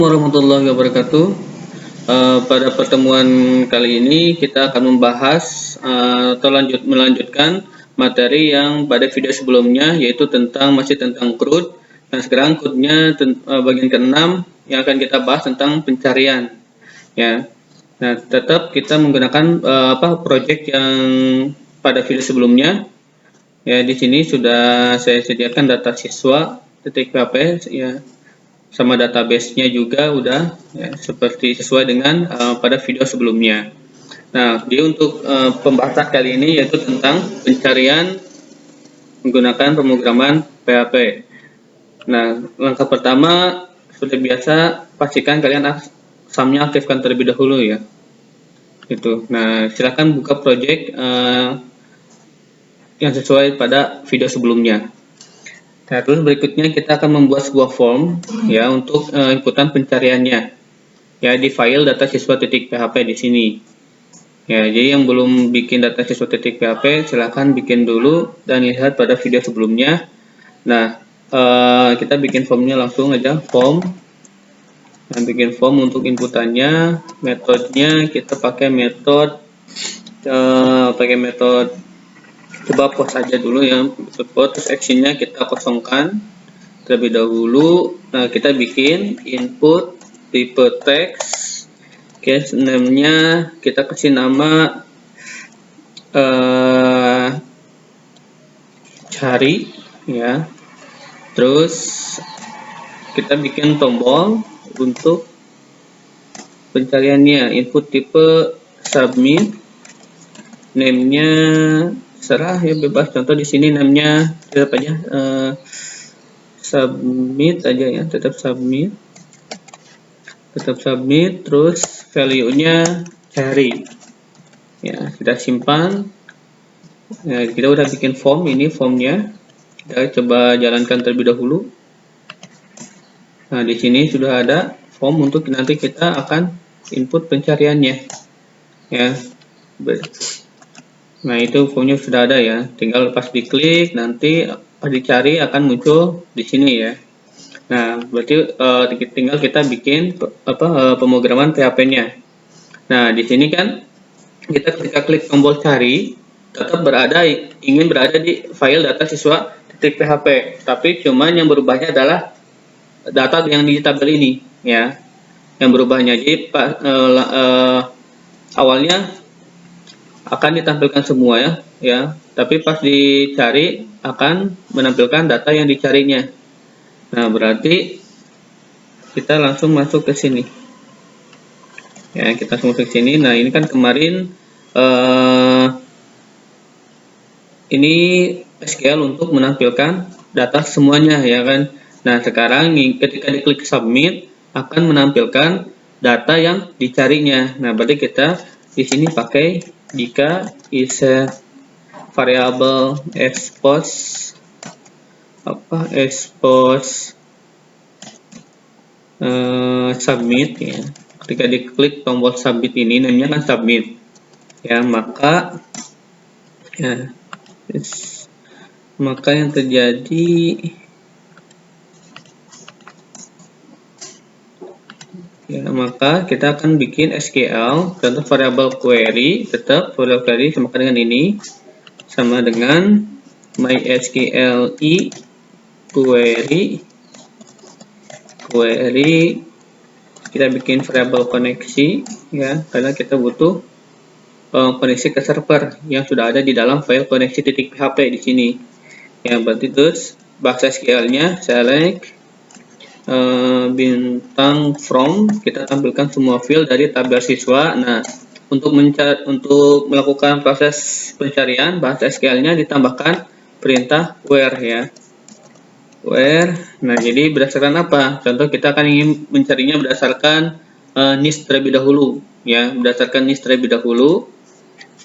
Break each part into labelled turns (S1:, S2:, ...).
S1: Warahmatullahi wabarakatuh. Pada pertemuan kali ini kita akan membahas atau melanjutkan materi yang pada video sebelumnya, yaitu masih tentang CRUD. Nah, sekarang CRUD-nya bagian ke-6 yang akan kita bahas tentang pencarian. Ya. Nah, tetap kita menggunakan project yang pada video sebelumnya. Ya, di sini sudah saya sediakan data siswa .php ya. Sama database-nya juga udah ya, seperti sesuai dengan pada video sebelumnya. Nah, jadi untuk pembahasan kali ini yaitu tentang pencarian menggunakan pemrograman PHP. Nah, langkah pertama seperti biasa pastikan kalian SAM-nya aktifkan terlebih dahulu ya. Itu. Nah, silakan buka project yang sesuai pada video sebelumnya. Nah, terus berikutnya kita akan membuat sebuah form ya untuk inputan pencariannya ya di file data siswa.php di sini. Ya, jadi yang belum bikin data siswa.php silahkan bikin dulu dan lihat pada video sebelumnya. Nah, kita bikin formnya langsung aja form. Nah, bikin form untuk inputannya, metodenya kita pakai metode coba post aja dulu ya, terus actionnya kita kosongkan terlebih dahulu. Nah, kita bikin input tipe teks, case name-nya kita kasih nama cari ya, terus kita bikin tombol untuk pencariannya, input tipe submit, name-nya serah ya, bebas. Contoh di sini namanya tetap aja submit aja ya, tetap submit, terus value-nya cari ya, kita simpan. Nah, kita udah bikin form, ini formnya kita coba jalankan terlebih dahulu. Nah, di sini sudah ada form untuk nanti kita akan input pencariannya ya. Nah, itu formnya sudah ada ya, tinggal pas diklik nanti pas dicari akan muncul di sini ya. Nah, berarti tinggal kita bikin pemrograman PHP-nya. Nah, di sini kan kita ketika klik tombol cari tetap ingin berada di file data siswa.php, tapi cuman yang berubahnya adalah data yang di tabel ini ya, yang berubahnya. Jadi awalnya akan ditampilkan semua ya, tapi pas dicari akan menampilkan data yang dicarinya. Nah, berarti kita langsung masuk ke sini ya, kita langsung masuk ke sini. Nah, ini kan kemarin ini SQL untuk menampilkan data semuanya ya kan. Nah, sekarang ketika diklik submit akan menampilkan data yang dicarinya. Nah, berarti kita di sini pakai jika is a variable expose submit ya. Ketika diklik tombol submit ini, namanya kan submit ya, maka yang terjadi ya, maka kita akan bikin SQL contoh variable query, tetap variable query sama dengan ini, sama dengan mysql query kita bikin variable koneksi ya, karena kita butuh koneksi ke server yang sudah ada di dalam file koneksi.php di sini ya. Berarti terus bahasa SQL-nya select bintang from, kita tampilkan semua field dari tabel siswa. Nah, untuk melakukan proses pencarian, bahasa SQL-nya ditambahkan perintah where ya, where. Nah, jadi berdasarkan apa? Contoh kita akan ingin mencarinya berdasarkan NIST terlebih dahulu ya, berdasarkan NIST terlebih dahulu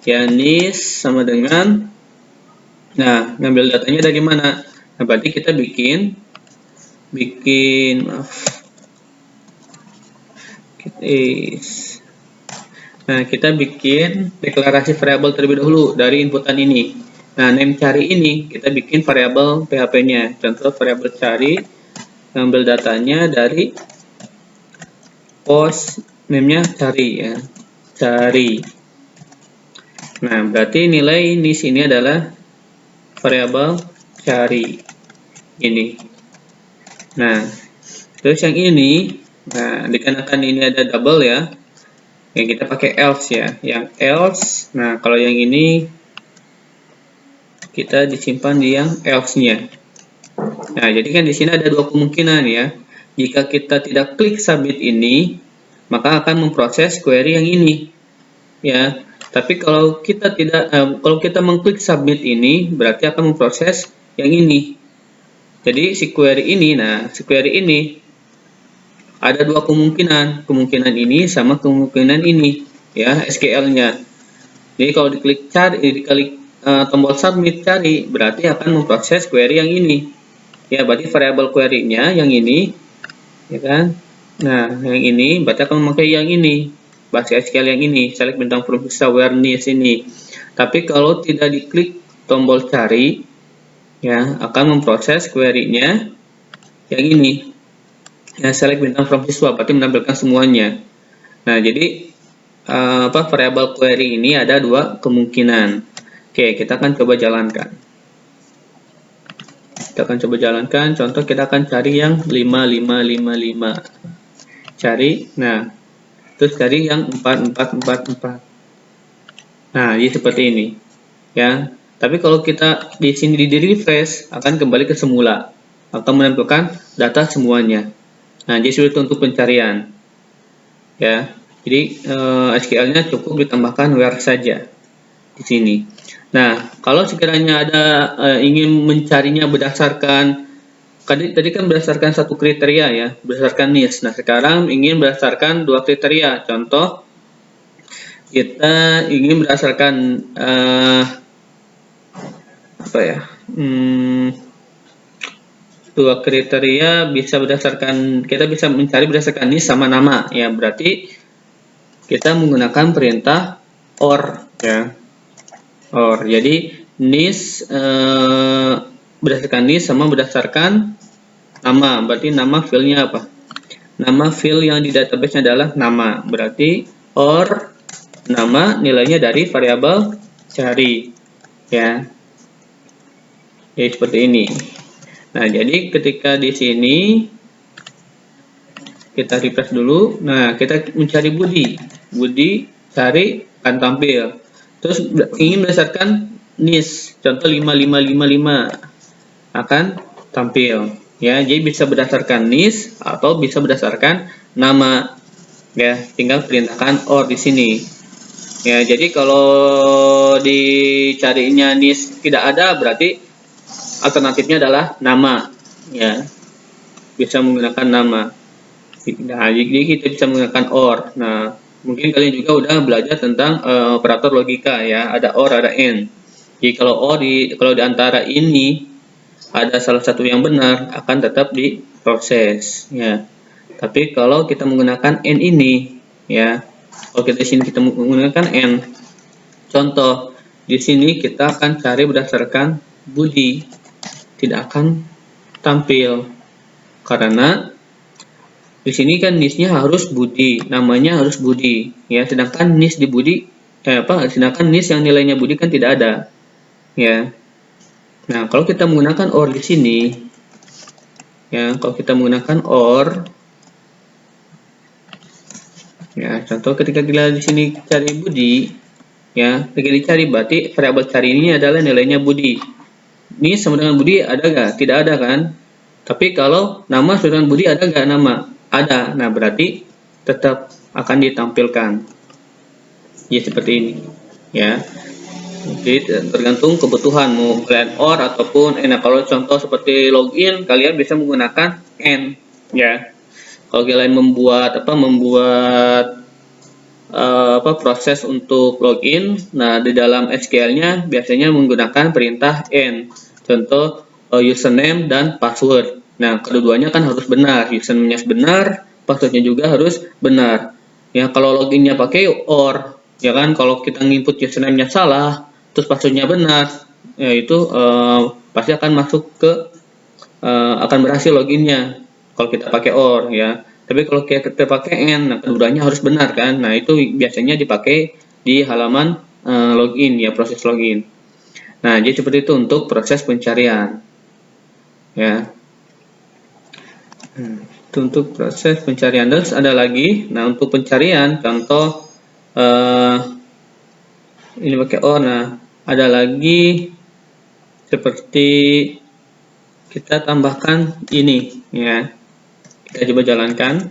S1: ya, NIST sama dengan, nah, ngambil datanya dari mana? Nah, berarti kita bikin kita bikin deklarasi variabel terlebih dahulu dari inputan ini. Nah, name cari ini kita bikin variabel PHP-nya. Contoh variabel cari, ngambil datanya dari post name-nya cari ya, cari. Nah, berarti nilai nis ini adalah variabel cari ini. Nah, terus yang ini, nah dikarenakan ini ada double ya, yang kita pakai else ya, yang else. Nah, kalau yang ini kita disimpan di yang else-nya. Nah, jadi kan di sini ada dua kemungkinan ya. Jika kita tidak klik submit ini, maka akan memproses query yang ini ya. Tapi kalau kita tidak kalau kita mengklik submit ini, berarti akan memproses yang ini. Jadi si query ini, si query ini ada dua kemungkinan ini sama kemungkinan ini ya, SQL-nya. Jadi kalau diklik tombol submit cari, berarti akan memproses query yang ini. Ya, berarti variabel query-nya yang ini, ya kan? Nah, yang ini berarti akan memakai yang ini, bahasa SQL yang ini, select bintang from visa where nis ini. Tapi kalau tidak diklik tombol cari, ya akan memproses query-nya yang ini. Ya, select bintang from siswa, berarti menampilkan semuanya. Nah, jadi variabel query ini ada dua kemungkinan. Oke, kita akan coba jalankan. Contoh kita akan cari yang 5555. Cari, nah, terus cari yang 4444. Nah, jadi seperti ini. Ya. Tapi kalau kita di sini di refresh akan kembali ke semula. Akan menampilkan data semuanya. Nah, jadi sulit untuk pencarian. Ya. Jadi SQL-nya cukup ditambahkan where saja di sini. Nah, kalau sekiranya ada ingin mencarinya berdasarkan tadi kan berdasarkan satu kriteria ya, berdasarkan nis. Nah, sekarang ingin berdasarkan dua kriteria. Contoh, kita ingin berdasarkan dua kriteria bisa berdasarkan, kita bisa mencari berdasarkan nis sama nama ya. Berarti kita menggunakan perintah or ya. Or. Jadi nis berdasarkan nis sama berdasarkan nama. Berarti nama field-nya apa? Nama field yang di database adalah nama. Berarti or nama nilainya dari variabel cari ya. Jadi seperti ini. Nah, jadi ketika di sini kita refresh dulu. Nah, kita mencari Budi. Budi cari akan tampil. Terus ingin berdasarkan nis, contoh 5555 akan tampil. Ya, jadi bisa berdasarkan nis atau bisa berdasarkan nama. Ya, tinggal perintahkan or di sini. Ya, jadi kalau dicarinya nis tidak ada, berarti alternatifnya adalah nama. Ya, bisa menggunakan nama. Nah, jadi kita bisa menggunakan or. Nah, mungkin kalian juga udah belajar tentang operator logika ya, ada or, ada and. Jadi kalau kalau di antara ini ada salah satu yang benar, akan tetap diproses ya. Tapi kalau kita menggunakan and ini ya, kalau kita di sini kita menggunakan and. Contoh, di sini kita akan cari berdasarkan Budi. Tidak akan tampil karena di sini kan nisnya harus Budi, namanya harus Budi, ya. Sedangkan nis di Budi, sedangkan nis yang nilainya Budi kan tidak ada, ya. Nah, kalau kita menggunakan or di sini, ya, kalau kita menggunakan or, ya, contoh ketika kita di sini cari Budi, ya, ketika dicari berarti variabel cari ini adalah nilainya Budi. Nis sama dengan Budi ada nggak? Tidak ada kan? Tapi kalau nama sama dengan Budi ada nggak nama? Ada. Nah, berarti tetap akan ditampilkan. Ya, seperti ini. Ya. Jadi tergantung kebutuhan mau kalian or ataupun nah, kalau contoh seperti login, kalian bisa menggunakan and ya. Kalau kalian membuat proses untuk login, nah di dalam SQL-nya biasanya menggunakan perintah and. Contoh username dan password. Nah, kedua-duanya kan harus benar, username-nya benar, password-nya juga harus benar. Ya, kalau loginnya pakai or, ya kan, kalau kita nginput username-nya salah, terus password-nya benar, ya itu pasti akan masuk ke akan berhasil loginnya kalau kita pakai or ya. Tapi kalau kita pakai n, nah keduanya harus benar kan. Nah, itu biasanya dipakai di halaman login ya, proses login. Nah, jadi seperti itu untuk proses pencarian. Ya. Itu untuk proses pencarian. Terus ada lagi, nah untuk pencarian contoh ini pakai O. Nah, ada lagi seperti kita tambahkan ini ya. Kita coba jalankan.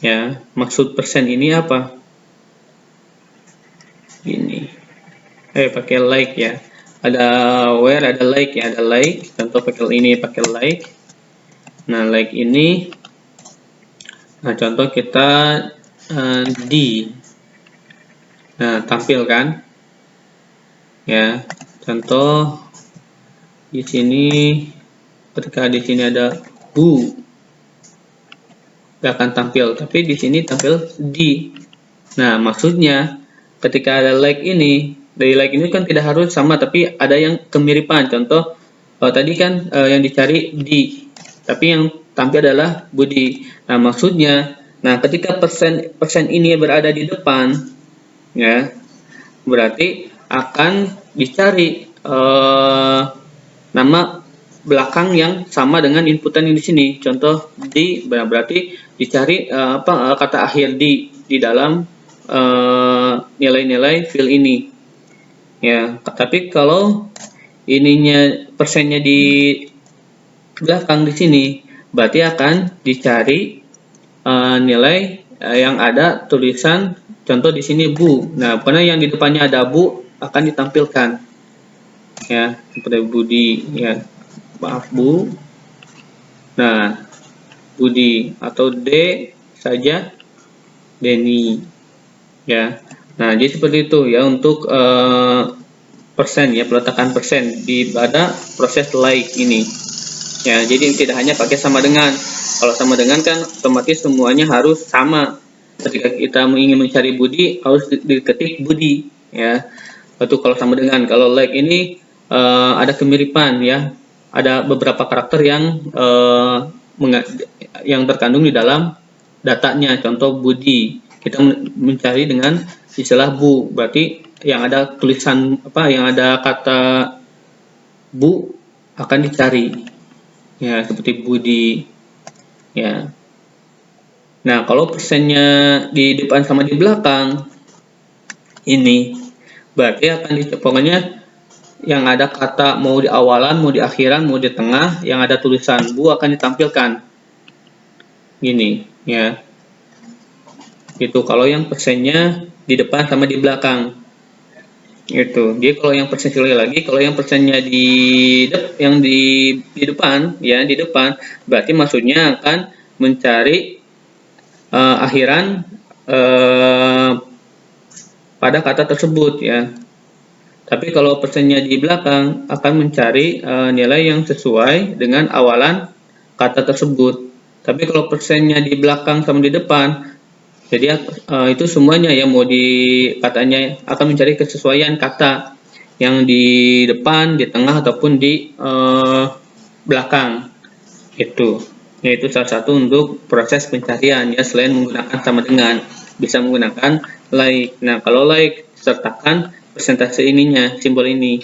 S1: Ya, maksud persen ini apa? Ini. Pakai like ya. Ada where, ada like ya, ada like. Contoh pakai ini pakai like. Nah, like ini. Nah, contoh kita di. Nah, tampilkan. Ya, contoh di sini ketika di sini ada bu, gak akan tampil, tapi di sini tampil di. Nah, maksudnya ketika ada like ini, dari like ini kan tidak harus sama, tapi ada yang kemiripan. Contoh tadi kan yang dicari di, tapi yang tampil adalah Budi. Nah, maksudnya, nah ketika persen ini berada di depan, ya, berarti akan dicari nama belakang yang sama dengan inputan yang di sini. Contoh di, berarti dicari kata akhir di dalam nilai-nilai fill ini. Ya, tapi kalau ininya persennya di belakang di sini, berarti akan dicari nilai yang ada tulisan contoh di sini bu. Nah, karena yang di depannya ada bu akan ditampilkan. Ya, seperti Budi ya. Maaf Bu. Nah, Budi atau D saja Denny ya. Nah, jadi seperti itu ya untuk persen ya, peletakan persen di pada proses like ini. Ya, jadi tidak hanya pakai sama dengan. Kalau sama dengan kan otomatis semuanya harus sama. Ketika kita ingin mencari Budi harus diketik Budi ya. Itu kalau sama dengan. Kalau like ini ada kemiripan ya. Ada beberapa karakter yang terkandung di dalam datanya. Contoh Budi, kita mencari dengan istilah bu, berarti yang ada tulisan yang ada kata bu akan dicari ya, seperti Budi ya. Nah, kalau persennya di depan sama di belakang ini berarti akan pokoknya yang ada kata mau di awalan, mau di akhiran, mau di tengah, yang ada tulisan bu akan ditampilkan. Gini, ya. Itu kalau yang persennya di depan sama di belakang. Itu. Jadi kalau yang persen sekali lagi, kalau yang persennya di depan, ya, di depan, berarti maksudnya akan mencari akhiran pada kata tersebut, ya. Tapi kalau persennya di belakang akan mencari nilai yang sesuai dengan awalan kata tersebut. Tapi kalau persennya di belakang sama di depan, jadi itu semuanya yang mau katanya akan mencari kesesuaian kata yang di depan, di tengah ataupun di belakang. Itu. Yaitu salah satu untuk proses pencarian ya, selain menggunakan sama dengan, bisa menggunakan like. Nah, kalau like sertakan persentase ininya, simbol ini.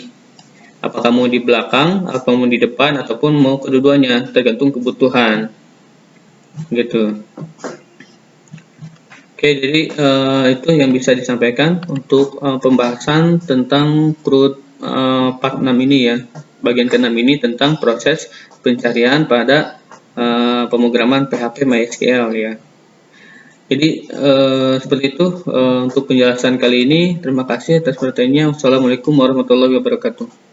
S1: Apakah mau di belakang, atau mau di depan, ataupun mau kedua-duanya, tergantung kebutuhan. Gitu. Oke, jadi itu yang bisa disampaikan untuk pembahasan tentang CRUD part 6 ini ya. Bagian ke-6 ini tentang proses pencarian pada pemrograman PHP MySQL ya. Jadi seperti itu untuk penjelasan kali ini. Terima kasih atas perhatiannya. Wassalamualaikum warahmatullahi wabarakatuh.